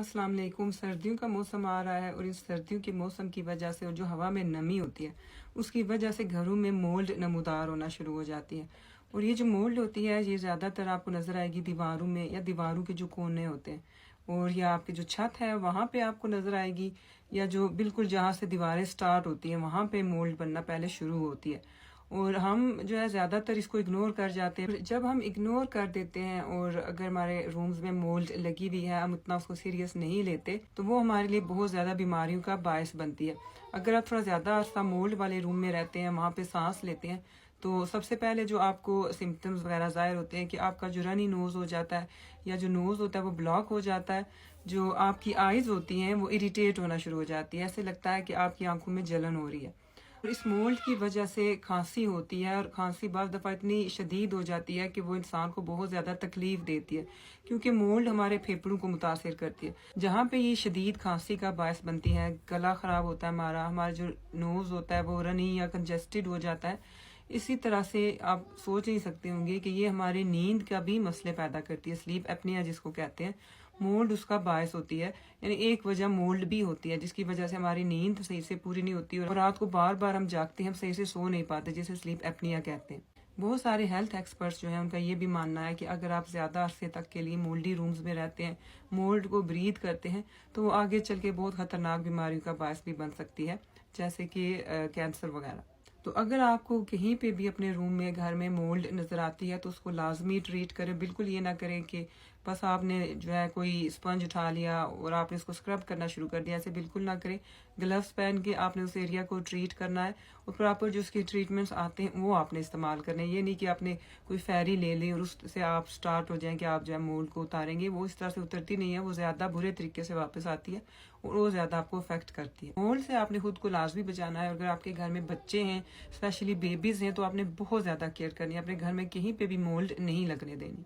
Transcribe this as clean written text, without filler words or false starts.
अस्सलाम वालेकुम। सर्दियों का मौसम आ रहा है और इस सर्दियों के मौसम की वजह से और जो हवा में नमी होती है उसकी वजह से घरों में मोल्ड नमूदार होना शुरू हो जाती है। और ये जो मोल्ड होती है ये ज़्यादातर आपको नज़र आएगी दीवारों में या दीवारों के जो कोने होते हैं, और या आपकी जो छत है वहाँ पे आपको नज़र आएगी, या जो बिल्कुल जहाँ से दीवारें स्टार्ट होती हैं वहाँ पे मोल्ड बनना पहले शुरू होती है। और हम जो है ज़्यादातर इसको इग्नोर कर जाते हैं। जब हम इग्नोर कर देते हैं और अगर हमारे रूम्स में मोल्ड लगी हुई है, हम उतना उसको सीरियस नहीं लेते, तो वो हमारे लिए बहुत ज़्यादा बीमारियों का बायस बनती है। अगर आप थोड़ा ज़्यादा अरसा मोल्ड वाले रूम में रहते हैं, वहाँ पे सांस लेते हैं, तो सबसे पहले जो आपको सिम्टम्स वगैरह ज़ाहिर होते हैं कि आपका जो रनी नोज़ हो जाता है या जो नोज़ होता है वो ब्लॉक हो जाता है। जो आपकी आइज़ होती हैं वो इरिटेट होना शुरू हो जाती है, ऐसे लगता है कि आपकी आंखों में जलन हो रही है। और इस मोल्ड की वजह से खांसी होती है, और खांसी बाज़ दफ़ा इतनी शदीद हो जाती है कि वो इंसान को बहुत ज़्यादा तकलीफ देती है, क्योंकि मोल्ड हमारे फेफड़ों को मुतासर करती है। जहाँ पे ये शदीद खांसी का बायस बनती है, गला ख़राब होता है हमारा जो नोज़ होता है वो रनी या कंजेस्टेड हो जाता है। इसी तरह से आप सोच ही सकते होंगे कि ये हमारी नींद का भी मसले पैदा करती है, स्लीप एपनिया जिसको कहते हैं। मोल्ड उसका बायस होती है, यानी एक वजह मोल्ड भी होती है जिसकी वजह से हमारी नींद सही से पूरी नहीं होती और रात को बार बार हम जागते हैं, हम सही से सो नहीं पाते, जिसे स्लीप एपनिया कहते हैं। बहुत सारे हेल्थ एक्सपर्ट्स जो हैं उनका ये भी मानना है कि अगर आप ज़्यादा अरसे तक के लिए मोल्डी रूम्स में रहते हैं, मोल्ड को ब्रीथ करते हैं, तो वो आगे चल के बहुत ख़तरनाक बीमारियों का बायस भी बन सकती है, जैसे कि कैंसर वगैरह। तो अगर आपको कहीं पे भी अपने रूम में घर में मोल्ड नज़र आती है तो उसको लाजमी ट्रीट करें। बिल्कुल ये ना करें कि बस आपने जो है कोई स्पंज उठा लिया और आपने उसको स्क्रब करना शुरू कर दिया, ऐसे बिल्कुल ना करें। ग्लव्स पहन के आपने उस एरिया को ट्रीट करना है और प्रॉपर जो उसके ट्रीटमेंट्स आते हैं वो आपने इस्तेमाल करने हैं। ये नहीं कि आपने कोई फेरी ले ली और उससे आप स्टार्ट हो जाएं कि आप जो है मोल्ड को उतारेंगे, वो इस तरह से उतरती नहीं है, वो ज़्यादा बुरे तरीके से वापस आती है और वो ज़्यादा आपको अफेक्ट करती है। मोल्ड से आपने खुद को लाजमी बचाना है। अगर आपके घर में बच्चे हैं, स्पेशली बेबीज़ हैं, तो आपने बहुत ज़्यादा केयर करनी है, अपने घर में कहीं पे भी मोल्ड नहीं लगने देनी।